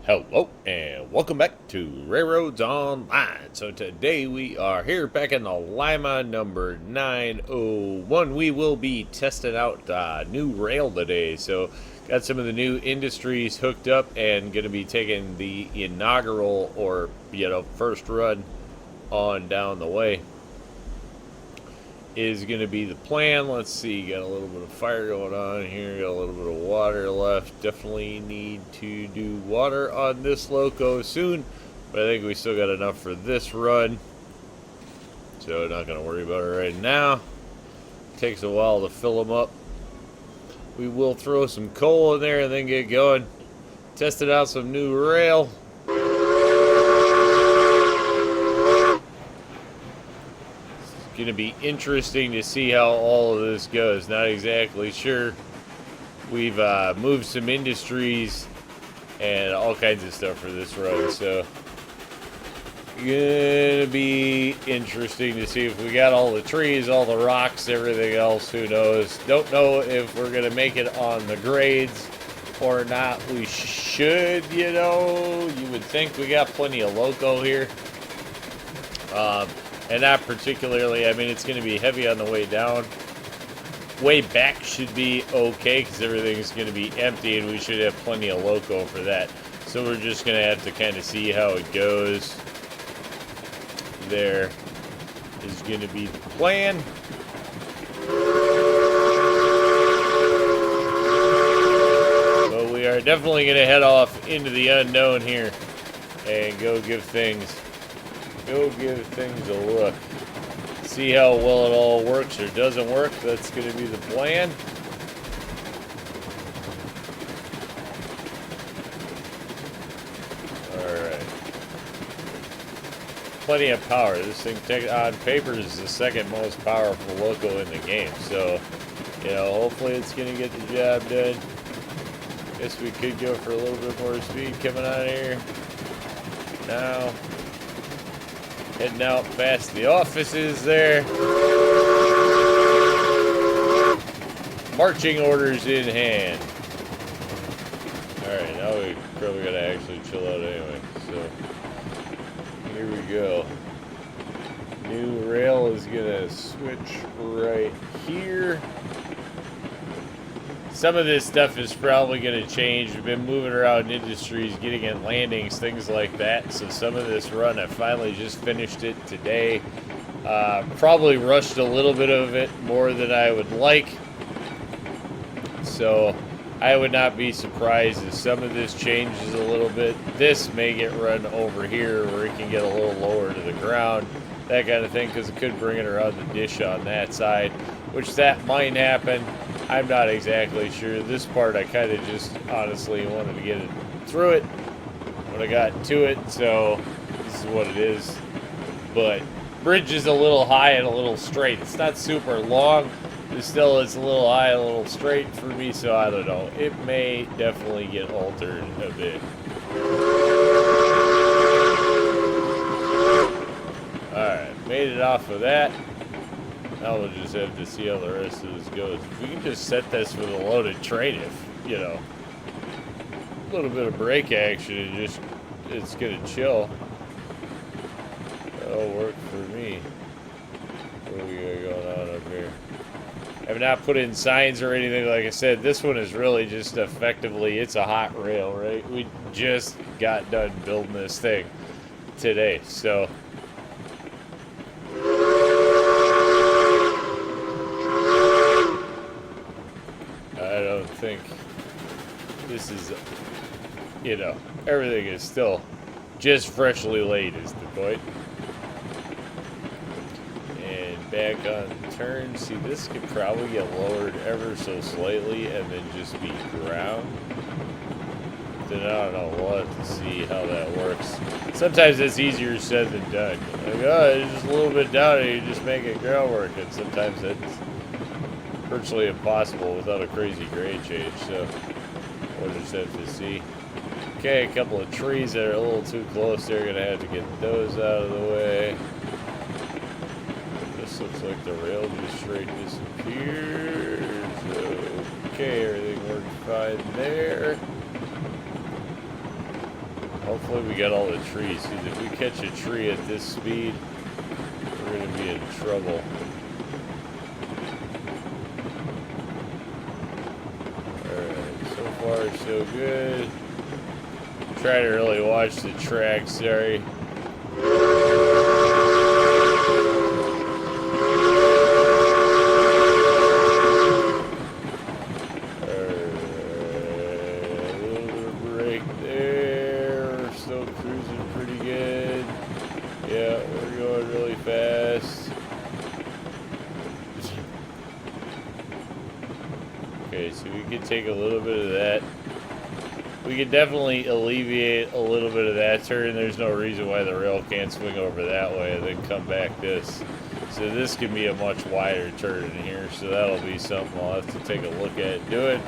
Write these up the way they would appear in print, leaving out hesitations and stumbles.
Hello and welcome back to RailRoads Online. So today we are here back in the Lima number 901. We will be testing out new rail today. So got some of the new industries hooked up and going to be taking the inaugural or first run on down the way. Is going to be the plan. Let's see, got a little bit of fire going on here, got a little bit of water left. Definitely need to do water on this loco soon, but I think we still got enough for this run, so not going to worry about it right now. Takes a while to fill them up. We will throw some coal in there and then get going. Tested out some new rail. Going to be interesting to see how all of this goes. Not exactly sure. We've moved some industries and all kinds of stuff for this run, so gonna be interesting to see if we got all the trees, all the rocks, everything else. Who knows? Don't know if we're gonna make it on the grades or not. We should, you would think we got plenty of loco here. And not particularly, I mean, it's going to be heavy on the way down. Way back should be okay because everything's going to be empty and we should have plenty of loco for that. So we're just going to have to kind of see how it goes. There is going to be the plan. But we are definitely going to head off into the unknown here and go give things a look. See how well it all works or doesn't work. That's going to be the plan. Alright. Plenty of power. This thing on paper is the second most powerful loco in the game. So, hopefully it's going to get the job done. Guess we could go for a little bit more speed coming out of here. Now. Heading out past the offices there. Marching orders in hand. Alright, now we probably gotta actually chill out anyway. So, here we go. New rail is gonna switch right here. Some of this stuff is probably going to change. We've been moving around industries, getting in landings, things like that. So some of this run, I finally just finished it today. Probably rushed a little bit of it more than I would like. So I would not be surprised if some of this changes a little bit. This may get run over here where it can get a little lower to the ground. That kind of thing, because it could bring it around the dish on that side, which that might happen. I'm not exactly sure. This part I kind of just honestly wanted to get it through it when I got to it, so this is what it is. But bridge is a little high and a little straight. It's not super long, but still it's a little high and a little straight for me, so I don't know. It may definitely get altered a bit. Alright, made it off of that. Now we'll just have to see how the rest of this goes. If we can just set this with a loaded train, if, a little bit of brake action and just, it's gonna chill. That'll work for me. What do we got going on up here? I have not put in signs or anything. Like I said, this one is really just effectively, it's a hot rail, right? We just got done building this thing today, so. I don't think this is, everything is still just freshly laid is the point. And back on turn, see, this could probably get lowered ever so slightly and then just be ground. Then I don't know, we'll have to see how that works. Sometimes it's easier said than done. Like, it's just a little bit down and you just make it groundwork, and sometimes it's virtually impossible without a crazy grade change, so we'll just have to see. Okay, a couple of trees that are a little too close. They're going to have to get those out of the way. This looks like the rail just straight disappears. Okay, everything worked fine there. Hopefully we got all the trees, because if we catch a tree at this speed, we're going to be in trouble. Alright, so far so good. Trying to really watch the track, sorry. Okay, so we could take a little bit of that. We could definitely alleviate a little bit of that turn. There's no reason why the rail can't swing over that way and then come back this. So this can be a much wider turn in here, so that'll be something I'll have to take a look at and do it.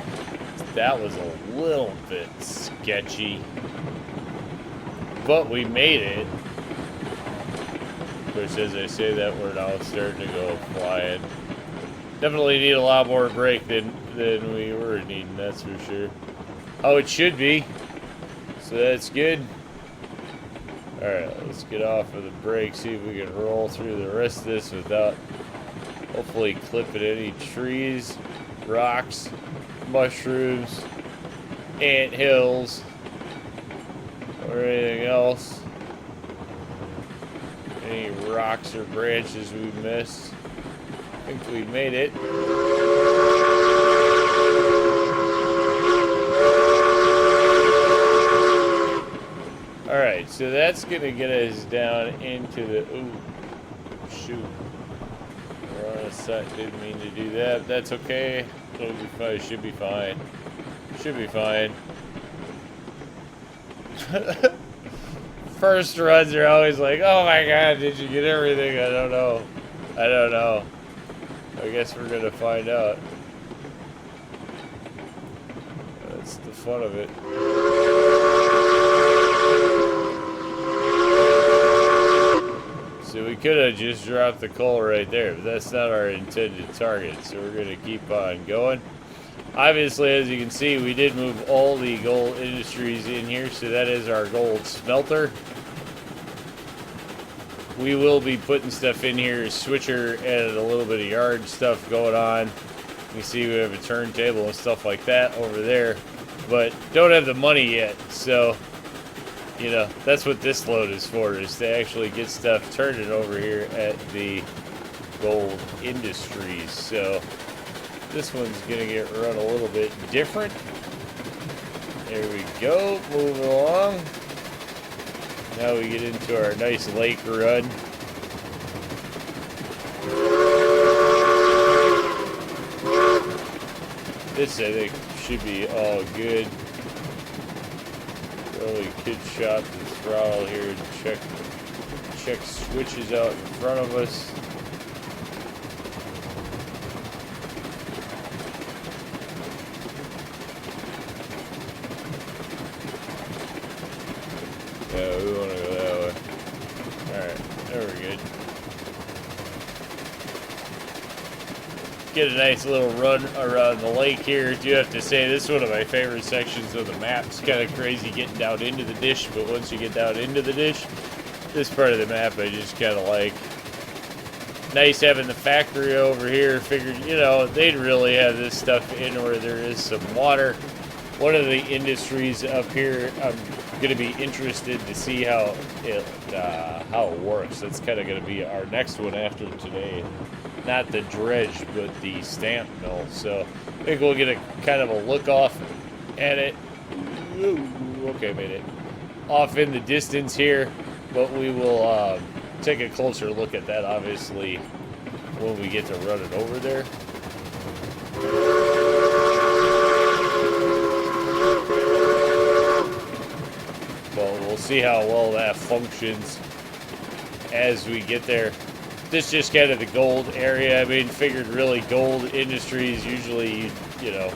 That was a little bit sketchy, but we made it. Which, as I say that, we're now starting to go flying. Definitely need a lot more brake than we were needing, that's for sure. Oh, it should be. So that's good. Alright, let's get off of the brake, see if we can roll through the rest of this without hopefully clipping any trees, rocks, mushrooms, ant hills, or anything else. Any rocks or branches we missed. I think we made it. Alright, so that's going to get us down into the... Ooh, shoot. We're on a site, didn't mean to do that. That's okay. It'll be fine. Should be fine. Should be fine. First runs are always like, oh my god, did you get everything? I don't know. I don't know. I guess we're going to find out. That's the fun of it. So we could have just dropped the coal right there, but that's not our intended target, so we're going to keep on going. Obviously, as you can see, we did move all the gold industries in here, so that is our gold smelter. We will be putting stuff in here, switcher and a little bit of yard stuff going on. You see we have a turntable and stuff like that over there, but don't have the money yet, so you know, that's what this load is for, is to actually get stuff turning over here at the gold industries. So this one's gonna get run a little bit different. There we go, moving along. Now we get into our nice lake run. This, I think, should be all good. Probably could shot the throttle here and check switches out in front of us. Yeah, we want to go that way. Alright, there we're good. Get a nice little run around the lake here. I do have to say, this is one of my favorite sections of the map. It's kind of crazy getting down into the dish, but once you get down into the dish, this part of the map I just kind of like. Nice having the factory over here. Figured, you know, they'd really have this stuff in where there is some water. One of the industries up here, I'm going to be interested to see how it works. That's kind of going to be our next one after today. Not the dredge, but the stamp mill. So I think we'll get a kind of a look off at it. Ooh, okay, made it. Off in the distance here, but we will take a closer look at that, obviously, when we get to run it over there. Well, we'll see how well that functions as we get there. This is just kind of the gold area. I mean, figured really gold industries, usually, you know,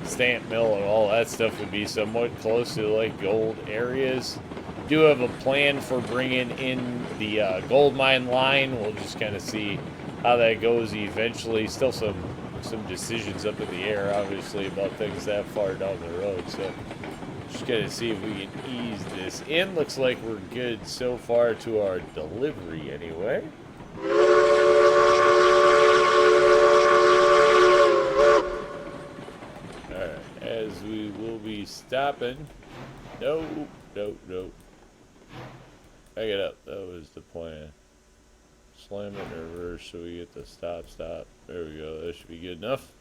stamp mill and all that stuff would be somewhat close to like gold areas. Do have a plan for bringing in the gold mine line. We'll just kind of see how that goes eventually. Still some decisions up in the air, obviously, about things that far down the road. So Just gotta see if we can ease this in. Looks like we're good so far to our delivery anyway. Alright, as we will be stopping. Nope, nope, nope. Back it up. That was the plan. Slam it in reverse so we get the stop. There we go. That should be good enough.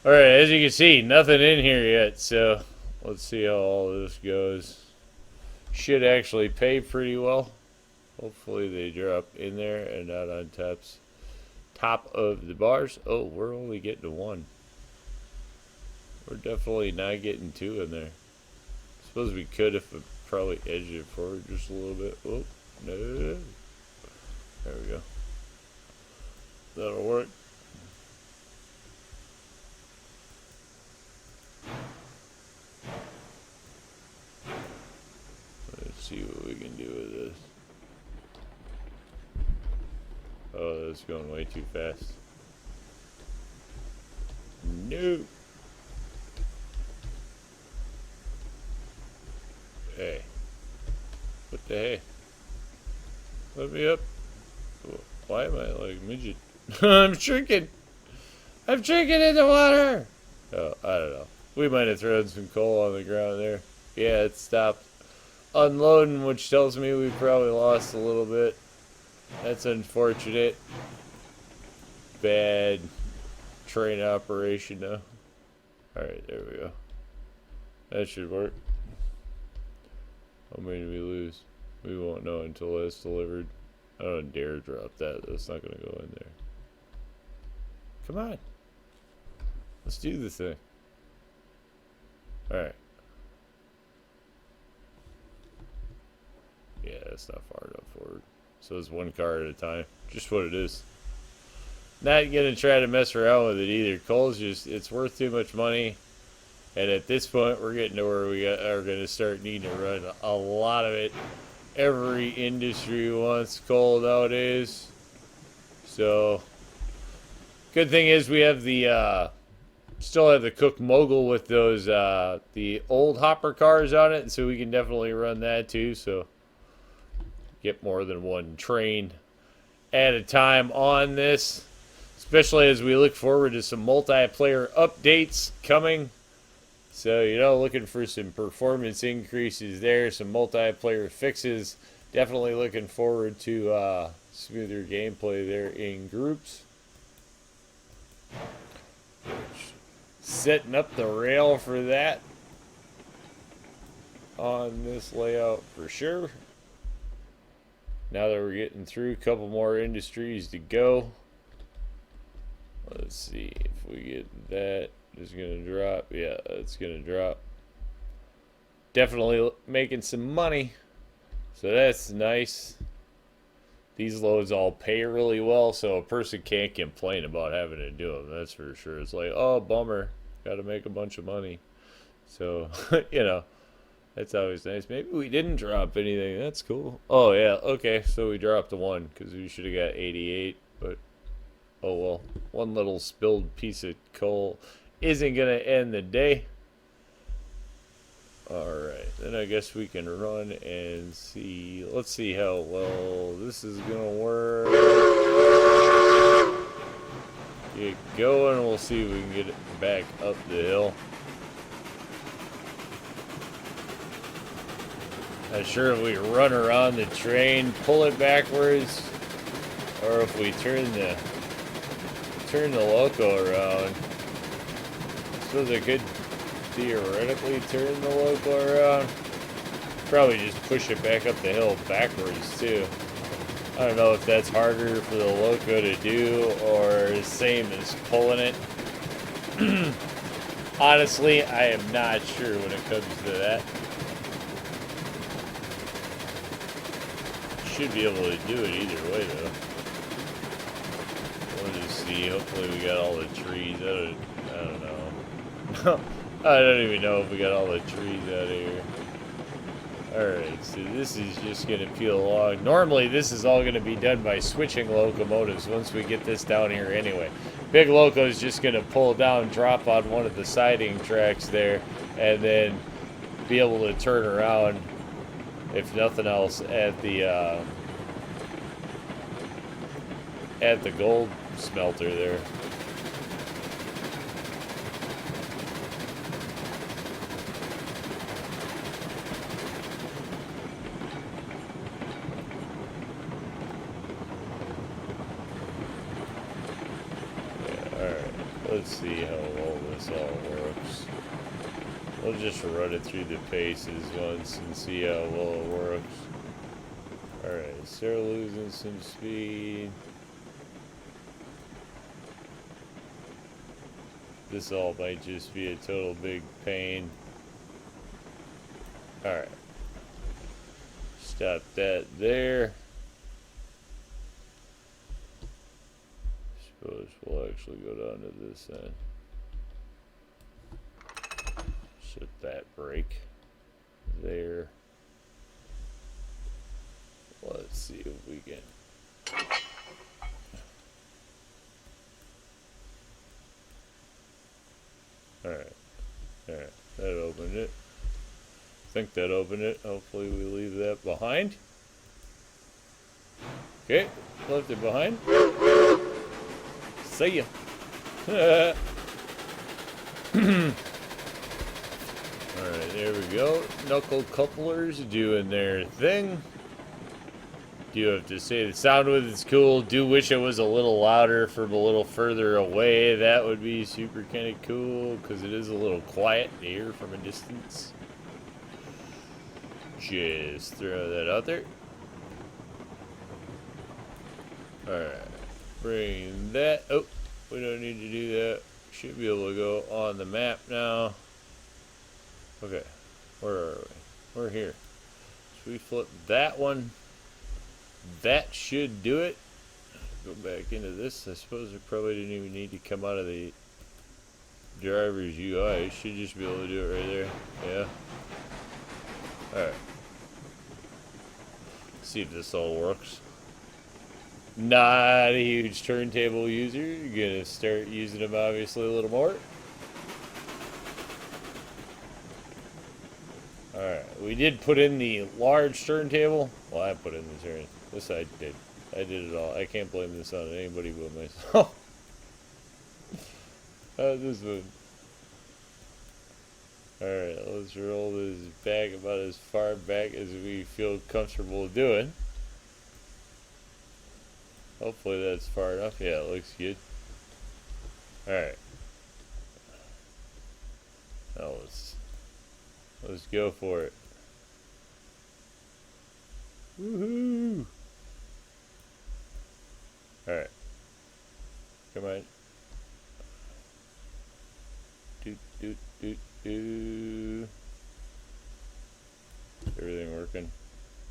Alright, as you can see, nothing in here yet, so let's see how all this goes. Should actually pay pretty well. Hopefully they drop in there and not on top of the bars. Oh, we're only getting to one. We're definitely not getting two in there. Suppose we could if we probably edged it forward just a little bit. Oh, no. There we go. That'll work. Let's see what we can do with this. Oh, that's going way too fast. No. Hey. What the hey? Let me up. Why am I like midget? I'm shrinking. I'm shrinking in the water. Oh, I don't know. We might have thrown some coal on the ground there. Yeah, it stopped unloading, which tells me we probably lost a little bit. That's unfortunate. Bad train operation though. Alright, there we go. That should work. How many did we lose? We won't know until it's delivered. I don't dare drop that. That's not going to go in there. Come on. Let's do the thing. Alright. Yeah, that's not far enough forward. So it's one car at a time. Just what it is. Not going to try to mess around with it either. Coal's just, it's worth too much money. And at this point, we're getting to where we are going to start needing to run a lot of it. Every industry wants coal nowadays. So, good thing is we have the, still have the Cook Mogul with those, the old hopper cars on it. So we can definitely run that too. So, get more than one train at a time on this. Especially as we look forward to some multiplayer updates coming. So, you know, looking for some performance increases there, some multiplayer fixes. Definitely looking forward to smoother gameplay there in groups. Setting up the rail for that on this layout for sure. Now that we're getting through a couple more industries to go. Let's see if we get that. It's going to drop. Yeah, it's going to drop. Definitely making some money. So that's nice. These loads all pay really well, so a person can't complain about having to do them. That's for sure. It's like, oh, bummer. Got to make a bunch of money. So, you know, that's always nice. Maybe we didn't drop anything. That's cool. Oh, yeah. Okay, so we dropped a 1 because we should have got 88. But, oh, well. One little spilled piece of coal isn't going to end the day. Alright, then I guess we can run and see. Let's see how well this is going to work. Get going, we'll see if we can get it back up the hill. Not sure if we run around the train, pull it backwards, or if we turn the loco around. So they could theoretically turn the loco around. Probably just push it back up the hill backwards too. I don't know if that's harder for the loco to do or the same as pulling it. Honestly, I am not sure when it comes to that. Should be able to do it either way though. We'll just see. Hopefully we got all the trees. I don't know. I don't even know if we got all the trees out of here. Alright, so this is just going to peel along. Normally, this is all going to be done by switching locomotives once we get this down here anyway. Big Loco is just going to pull down, drop on one of the siding tracks there, and then be able to turn around, if nothing else, at the gold smelter there. Let's see how well this all works. We'll just run it through the paces once and see how well it works. Alright, start losing some speed. This all might just be a total big pain. Alright. Stop that there. Suppose we'll actually go down to this end. Set that brake there. Let's see if we can. Alright. Alright. That opened it. I think that opened it. Hopefully we leave that behind. Okay. Left it behind. See ya. Alright, there we go. Knuckle couplers doing their thing. Do have to say the sound with it's cool. Do wish it was a little louder from a little further away. That would be super kind of cool because it is a little quiet to hear from a distance. Just throw that out there. Alright. Bring that. Oh, we don't need to do that. Should be able to go on the map now. Okay. Where are we? We're here. So we flip that one. That should do it. Go back into this. I suppose we probably didn't even need to come out of the driver's UI. Should just be able to do it right there. Yeah. Alright. See if this all works. Not a huge turntable user. You're gonna start using them obviously a little more. Alright, we did put in the large turntable. Well, I put in the turn. This I did. I did it all. I can't blame this on anybody but myself. How's this one? Alright, let's roll this back about as far back as we feel comfortable doing. Hopefully that's far enough. Yeah, it looks good. Alright. Now let's go for it. Woohoo! Alright. Come on. Doot doot doot doo. Everything working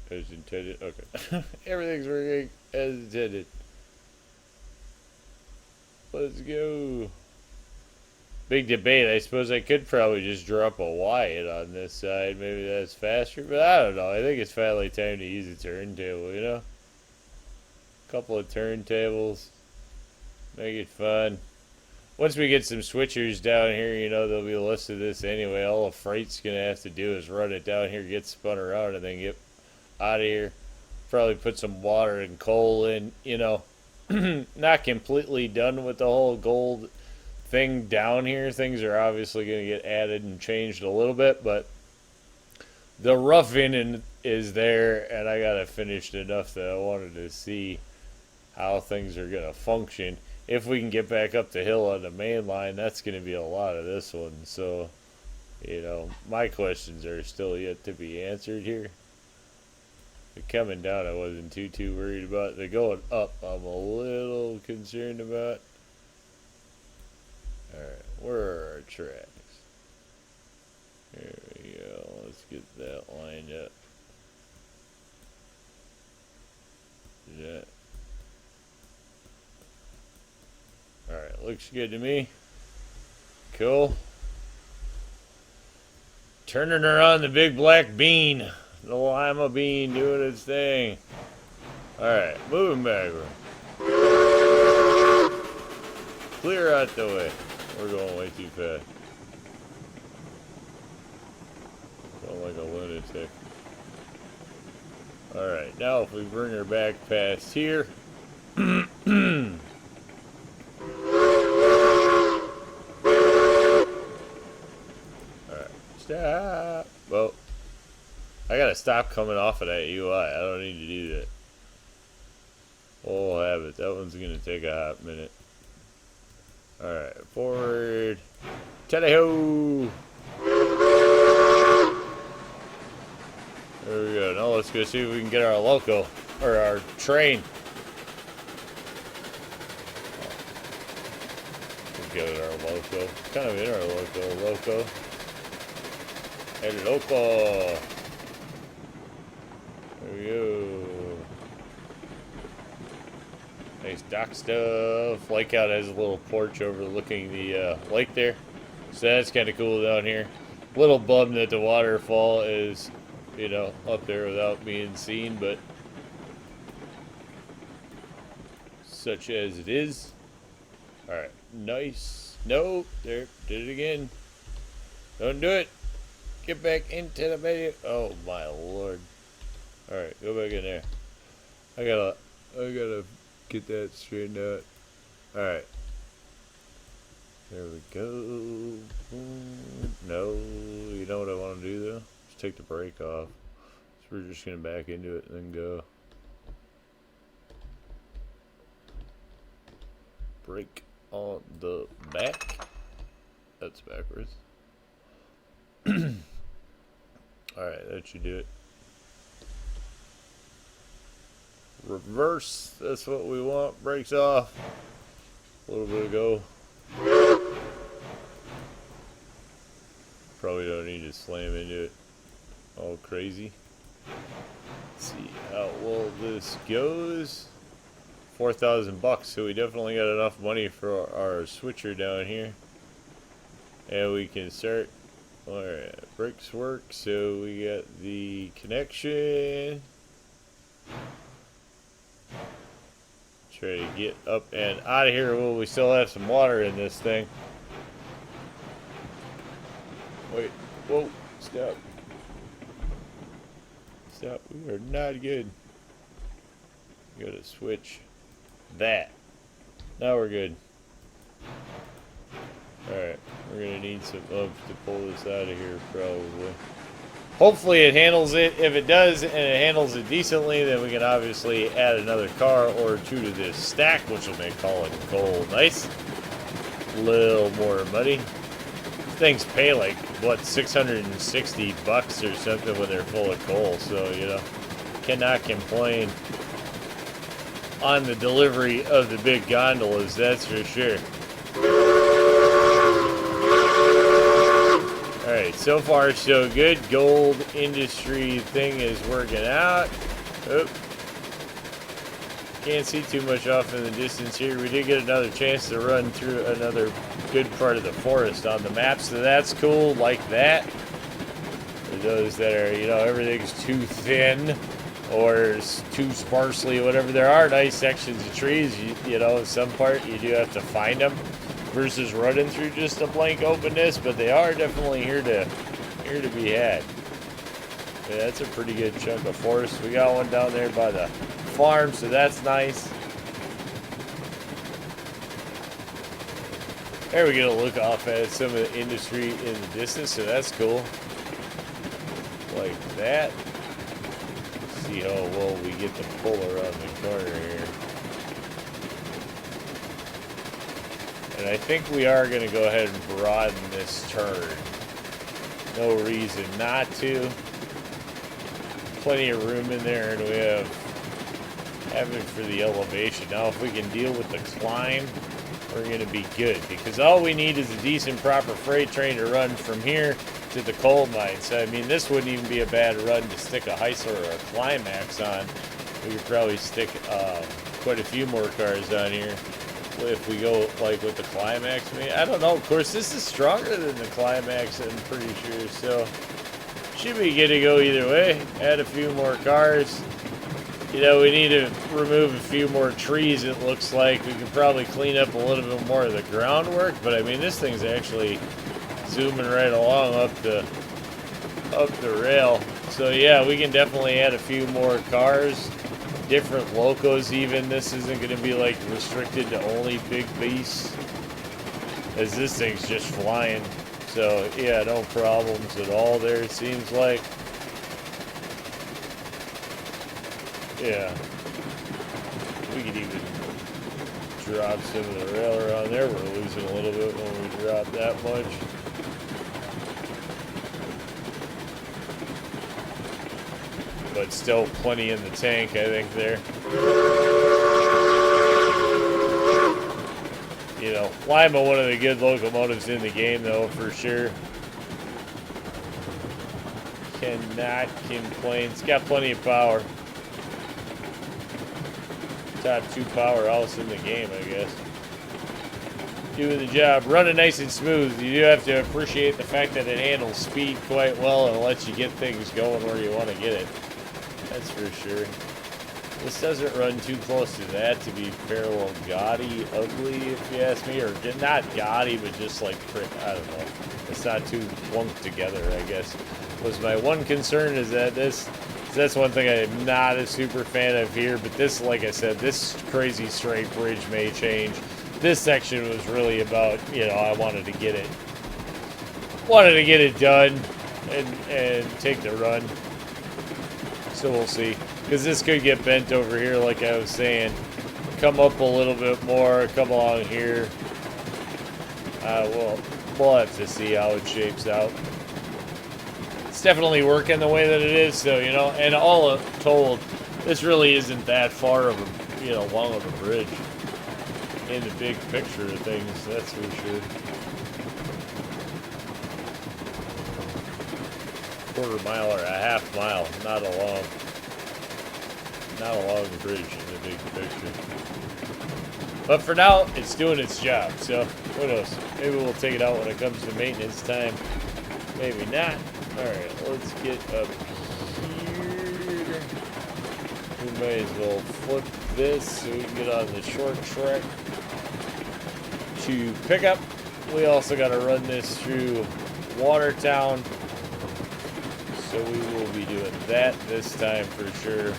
as intended? Okay. Everything's working as intended. Let's go. Big debate. I suppose I could probably just drop a Wyatt on this side. Maybe that's faster, but I don't know. I think it's finally time to use a turntable, you know? Couple of turntables. Make it fun. Once we get some switchers down here, you know, there'll be less of this anyway. All the freight's going to have to do is run it down here, get spun around, and then get out of here. Probably put some water and coal in, you know. Not completely done with the whole gold thing down here. Things are obviously going to get added and changed a little bit, but the roughing is there, and I got it finished enough that I wanted to see how things are going to function. If we can get back up the hill on the main line, that's going to be a lot of this one. So, you know, my questions are still yet to be answered here. The coming down, I wasn't too worried about. The going up, I'm a little concerned about. Alright, where are our tracks? There we go. Let's get that lined up. That. Alright, looks good to me. Cool. Turning around the big black bean. The lima bean doing its thing. Alright, moving backward. Clear out the way. We're going way too fast. Going like a lunatic. Alright, now if we bring her back past here. Alright, stop. Well, I gotta stop coming off of that UI. I don't need to do that. We'll have it. That one's gonna take a hot minute. Alright, forward. Tally-ho! There we go. Now let's go see if we can get our loco, or our train. We'll get our loco. Kind of in our loco. El loco! There we go. Nice dock stuff. Lakeout has a little porch overlooking the lake there. So that's kind of cool down here. Little bummed that the waterfall is, you know, up there without being seen, but such as it is. Alright, nice. Nope, there, did it again. Don't do it. Get back into the menu. Oh my lord. Alright, go back in there. I gotta get that straightened out. Alright. There we go. No, you know what I want to do though? Just take the brake off. So we're just gonna back into it and then go. Brake on the back. That's backwards. Alright, that should do it. Reverse, that's what we want. Brakes off. A little bit of go. Probably don't need to slam into it all crazy. Let's see how well this goes. 4,000 bucks, so we definitely got enough money for our switcher down here. And we can start. Alright, brakes work, so we got the connection. Try to get up and out of here. Well, we still have some water in this thing. Wait, whoa, stop. Stop, we are not good. Gotta switch that. Now we're good. Alright, we're gonna need some ups to pull this out of here, probably. Hopefully it handles it. If it does, and it handles it decently, then we can obviously add another car or two to this stack, which will make hauling coal nice. Little more money. Things pay like, what, 660 bucks or something when they're full of coal, so, you know, cannot complain on the delivery of the big gondolas, that's for sure. Alright, so far so good. Gold industry thing is working out. Oop. Can't see too much off in the distance here. We did get another chance to run through another good part of the forest on the map, so that's cool, like that. For those that are, you know, everything's too thin or too sparsely, whatever. There are nice sections of trees, you know, in some part you do have to find them versus running through just a blank openness, but they are definitely here to be had. Yeah, that's a pretty good chunk of forest. We got one down there by the farm, so that's nice. There we get a look off at some of the industry in the distance, so that's cool. Like that. See how well we get to pull around the corner here. And I think we are going to go ahead and broaden this turn. No reason not to. Plenty of room in there, and we have it for the elevation. Now, if we can deal with the climb, we're going to be good. Because all we need is a decent, proper freight train to run from here to the coal mine. So, I mean, this wouldn't even be a bad run to stick a Heisler or a Climax on. We could probably stick quite a few more cars on here. If we go like with the Climax, I mean, I don't know. Of course, this is stronger than the Climax, I'm pretty sure. So should be good to go either way. Add a few more cars. You know, we need to remove a few more trees, it looks like. We could probably clean up a little bit more of the groundwork, but I mean, this thing's actually zooming right along up the rail. So yeah, we can definitely add a few more cars, different locos even. This isn't going to be like restricted to only big beasts, as this thing's just flying. So yeah, no problems at all there, it seems like. Yeah, we could even drop some of the rail around there. We're losing a little bit when we drop that much. But still plenty in the tank, I think, there. You know, Lima, one of the good locomotives in the game, though, for sure. Cannot complain. It's got plenty of power. Top 2 powerhouse in the game, I guess. Doing the job. Running nice and smooth. You do have to appreciate the fact that it handles speed quite well and lets you get things going where you want to get it. That's for sure. This doesn't run too close to that to be parallel gaudy, ugly, if you ask me. Or not gaudy, but just like, I don't know. It's not too lumped together, I guess. Was my one concern is that that's one thing I'm not a super fan of here. But this, like I said, this crazy straight bridge may change. This section was really about, you know, I wanted to get it done and take the run. So we'll see, because this could get bent over here, like I was saying. Come up a little bit more, come along here. We'll have to see how it shapes out. It's definitely working the way that it is, so, you know, and all told, this really isn't that far of a, you know, long of a bridge in the big picture of things, that's for sure. Quarter mile or a half mile, not a long bridge in the big picture. But for now, it's doing its job, so who knows? Maybe we'll take it out when it comes to maintenance time. Maybe not. Alright, let's get up here. We might as well flip this so we can get on the short track to pick up. We also got to run this through Watertown. So we will be doing that this time for sure.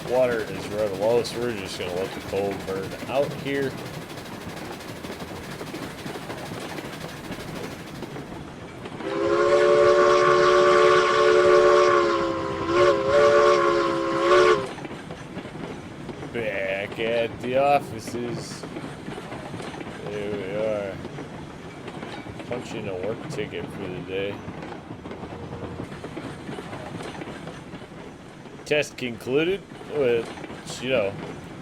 Water is run low, so we're just going to let the coal burn out here. Back at the offices. There we are. Punching a work ticket for the day. Test concluded with, you know,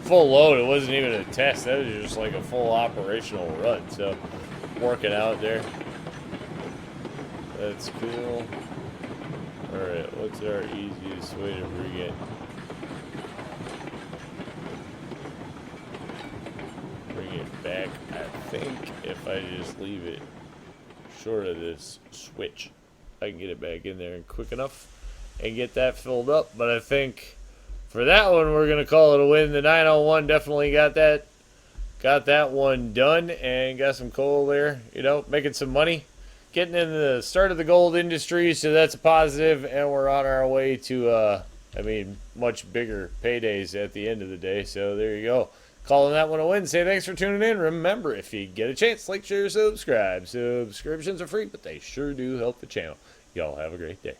full load. It wasn't even a test. That was just like a full operational run. So, working out there. That's cool. Alright, what's our easiest way to bring it? Bring it back, I think, if I just leave it short of this switch. I can get it back in there quick enough and get that filled up. But I think for that one, we're going to call it a win. The 901 definitely got that one done and got some coal there, you know, making some money, getting in the start of the gold industry. So that's a positive, and we're on our way to, I mean, much bigger paydays at the end of the day. So there you go. Calling that one a win. Say thanks for tuning in. Remember, if you get a chance, like, share, subscribe. Subscriptions are free, but they sure do help the channel. Y'all have a great day.